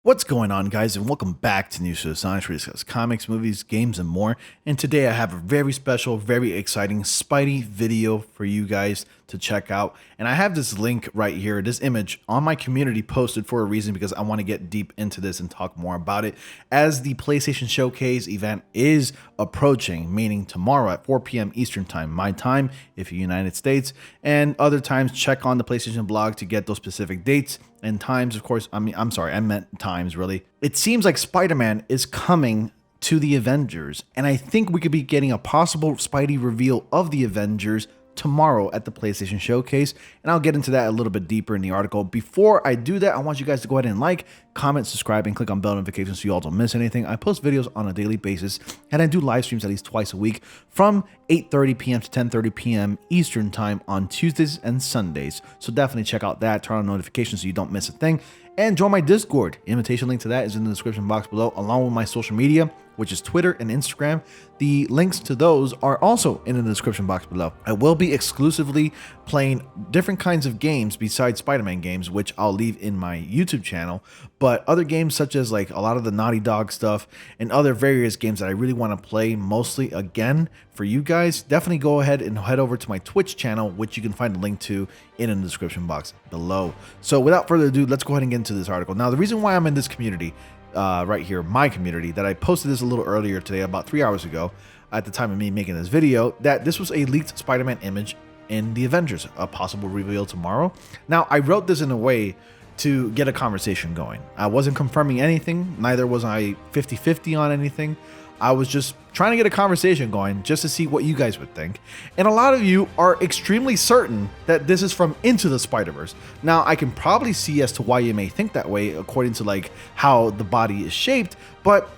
What's going on, guys, and welcome back to News to the Science, where we discuss comics, movies, games, and more. And today I have a very special, very exciting Spidey video for you guys to check out. And I have this link right here, this image on my community posted for a reason, because I want to get deep into this and talk more about it. As the PlayStation Showcase event is approaching, meaning tomorrow at 4 p.m. Eastern Time, my time, if you're United States, and other times, check on the PlayStation blog to get those specific dates and times, of course. I meant times, really. It seems like Spider-Man is coming to the Avengers, and I think we could be getting a possible Spidey reveal of the Avengers tomorrow at the PlayStation Showcase, and I'll get into that a little bit deeper in the article. Before I do that, I want you guys to go ahead and like, comment, subscribe, and click on bell notifications so you all don't miss anything. I post videos on a daily basis, and I do live streams at least twice a week from 8:30 p.m. to 10:30 p.m. Eastern Time on Tuesdays and Sundays. So definitely check out that, turn on notifications so you don't miss a thing, and join my Discord. Invitation link to that is in the description box below, along with my social media, which is Twitter and Instagram. The links to those are also in the description box below. I will be exclusively playing different kinds of games besides Spider-Man games, which I'll leave in my YouTube channel, but other games such as like a lot of the Naughty Dog stuff and other various games that I really want to play mostly again for you guys. Definitely go ahead and head over to my Twitch channel, which you can find a link to in the description box below. So without further ado, let's go ahead and get into this article. Now, the reason why I'm in this community right here, my community, that I posted this a little earlier today, about 3 hours ago, at the time of me making this video, that this was a leaked Spider-Man image in the Avengers, a possible reveal tomorrow. Now, I wrote this in a way to get a conversation going. I wasn't confirming anything, neither was I 50-50 on anything. I was just trying to get a conversation going just to see what you guys would think. And a lot of you are extremely certain that this is from Into the Spider-Verse. Now, I can probably see as to why you may think that way according to like how the body is shaped, but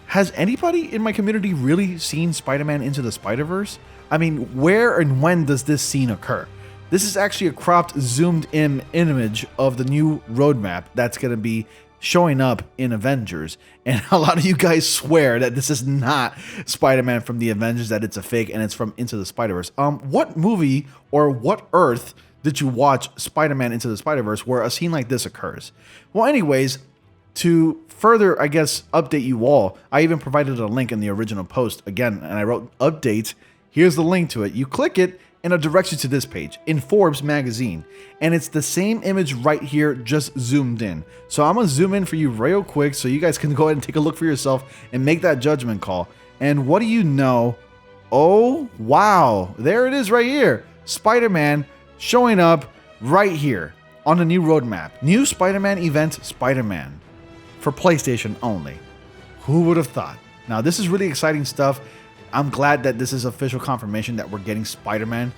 has anybody in my community really seen Spider-Man Into the Spider-Verse? I mean, where and when does this scene occur? This is actually a cropped, zoomed in image of the new roadmap that's going to be showing up in Avengers, and a lot of you guys swear that this is not Spider-Man from the Avengers, that it's a fake and it's from Into the Spider-Verse. What movie or what Earth did you watch Spider-Man Into the Spider-Verse where a scene like this occurs? Well, anyways, to further, I guess, update you all, I even provided a link in the original post again, and I wrote update. Here's the link to it. You click it and it directs you to this page in Forbes magazine, and it's the same image right here, just zoomed in. So I'm gonna zoom in for you real quick so you guys can go ahead and take a look for yourself and make that judgment call. And what do you know? Oh wow, there it is right here. Spider-Man showing up right here on the new roadmap. New Spider-Man event, Spider-Man, for PlayStation only. Who would have thought? Now, this is really exciting stuff. I'm glad that this is official confirmation that we're getting Spider-Man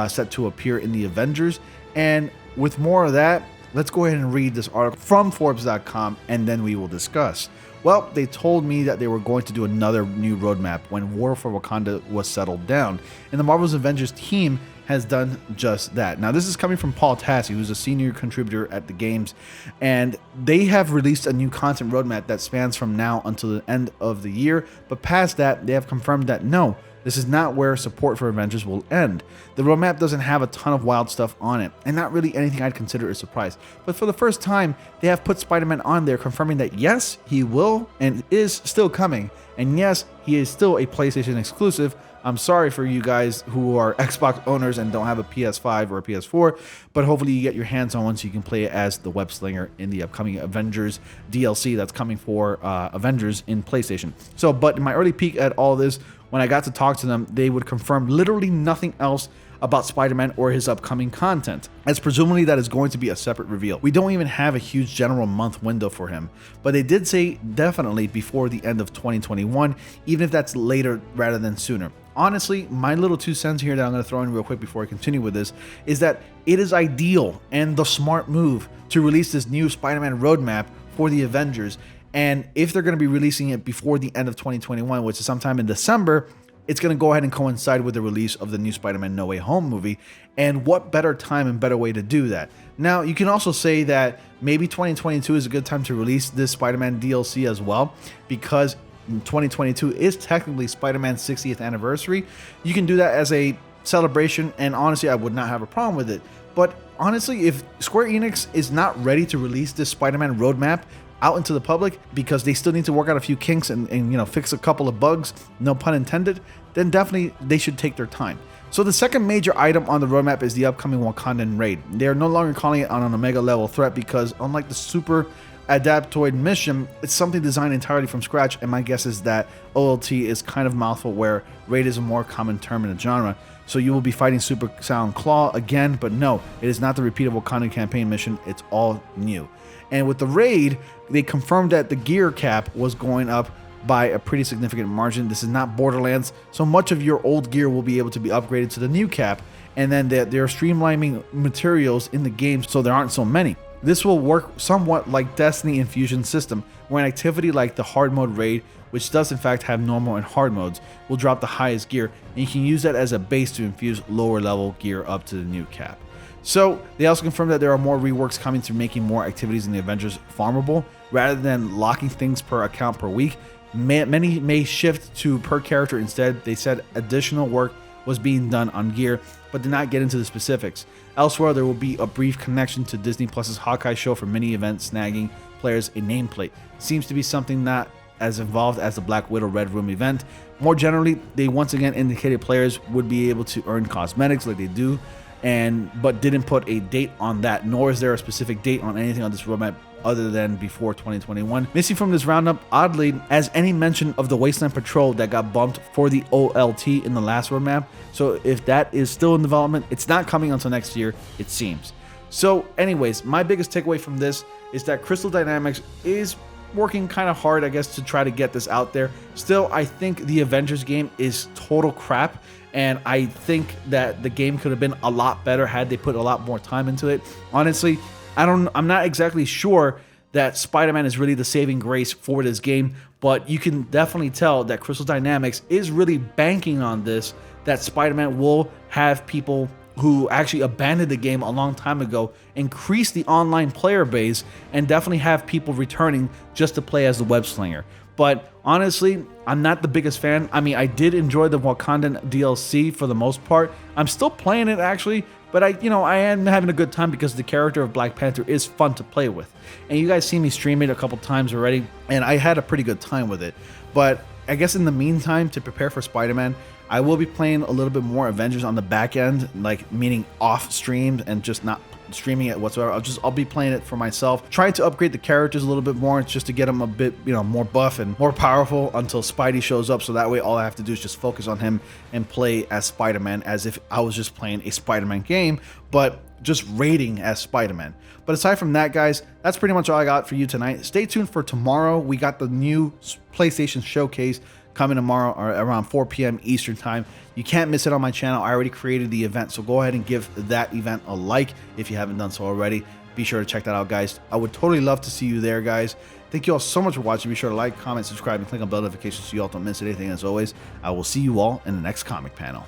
set to appear in the Avengers. And with more of that, let's go ahead and read this article from Forbes.com, and then we will discuss. Well, they told me that they were going to do another new roadmap when War for Wakanda was settled down, and the Marvel's Avengers team has done just that. Now, this is coming from Paul Tassi, who's a senior contributor at the games, and they have released a new content roadmap that spans from now until the end of the year. But past that, they have confirmed that no, this is not where support for Avengers will end. The roadmap doesn't have a ton of wild stuff on it, and not really anything I'd consider a surprise. But for the first time, they have put Spider-Man on there, confirming that yes, he will and is still coming, and yes, he is still a PlayStation exclusive. I'm sorry for you guys who are Xbox owners and don't have a PS5 or a PS4, but hopefully you get your hands on one so you can play it as the web slinger in the upcoming Avengers DLC that's coming for Avengers in PlayStation. So, but in my early peek at all this, when I got to talk to them, they would confirm literally nothing else about Spider-Man or his upcoming content, as presumably that is going to be a separate reveal. We don't even have a huge general month window for him, but they did say definitely before the end of 2021, even if that's later rather than sooner. Honestly, my little 2 cents here that I'm going to throw in real quick before I continue with this is that it is ideal and the smart move to release this new Spider-Man roadmap for the Avengers. And if they're going to be releasing it before the end of 2021, which is sometime in December, it's going to go ahead and coincide with the release of the new Spider-Man No Way Home movie. And what better time and better way to do that? Now, you can also say that maybe 2022 is a good time to release this Spider-Man DLC as well, because 2022 is technically Spider-Man's 60th anniversary. You can do that as a celebration, and honestly, I would not have a problem with it. But honestly, if Square Enix is not ready to release this Spider-Man roadmap out into the public because they still need to work out a few kinks and you know, fix a couple of bugs, no pun intended, then definitely they should take their time. So the second major item on the roadmap is the upcoming Wakandan raid. They are no longer calling it on an Omega level threat because unlike the Super Adaptoid mission, it's something designed entirely from scratch, and my guess is that OLT is kind of a mouthful where raid is a more common term in the genre. So you will be fighting Super Sound Claw again, but no, it is not the repeatable Wakandan campaign mission, it's all new. And with the raid, they confirmed that the gear cap was going up by a pretty significant margin. This is not Borderlands, so much of your old gear will be able to be upgraded to the new cap, and then they're streamlining materials in the game so there aren't so many. This will work somewhat like Destiny Infusion system, where an activity like the hard mode raid, which does in fact have normal and hard modes, will drop the highest gear, and you can use that as a base to infuse lower level gear up to the new cap. So they also confirmed that there are more reworks coming to making more activities in the Avengers farmable, rather than locking things per account per week. Many may shift to per character instead. They said additional work was being done on gear, but did not get into the specifics. Elsewhere, there will be a brief connection to Disney Plus's Hawkeye show for mini events, snagging players a nameplate. Seems to be something not as involved as the Black Widow Red Room event. More generally, they once again indicated players would be able to earn cosmetics like they do, but didn't put a date on that, nor is there a specific date on anything on this roadmap other than before 2021. Missing from this roundup, oddly, as any mention of the Wasteland Patrol that got bumped for the OLT in the last roadmap. So if that is still in development, it's not coming until next year, it seems. So anyways, my biggest takeaway from this is that Crystal Dynamics is working kind of hard, I guess, to try to get this out there. Still, I think the Avengers game is total crap, and I think that the game could have been a lot better had they put a lot more time into it. Honestly, I'm not exactly sure that Spider-Man is really the saving grace for this game, but you can definitely tell that Crystal Dynamics is really banking on this, that Spider-Man will have people who actually abandoned the game a long time ago increase the online player base and definitely have people returning just to play as the web slinger. But honestly, I'm not the biggest fan. I mean, I did enjoy the Wakandan DLC for the most part. I'm still playing it actually, but I am having a good time because the character of Black Panther is fun to play with. And you guys see me stream it a couple times already, and I had a pretty good time with it. But I guess in the meantime, to prepare for Spider-Man, I will be playing a little bit more Avengers on the back end, like meaning off streamed and just not streaming it whatsoever. I'll be playing it for myself, trying to upgrade the characters a little bit more just to get them a bit more buff and more powerful until Spidey shows up, so that way all I have to do is just focus on him and play as Spider-Man as if I was just playing a Spider-Man game, but just raiding as Spider-Man. But aside from that, guys, that's pretty much all I got for you tonight. Stay tuned for tomorrow. We got the new PlayStation Showcase coming tomorrow around 4 p.m. Eastern time. You can't miss it on my channel. I already created the event, so go ahead and give that event a like if you haven't done so already. Be sure to check that out, guys. I would totally love to see you there, guys. Thank you all so much for watching. Be sure to like, comment, subscribe, and click on bell notifications so you all don't miss anything. As always, I will see you all in the next comic panel.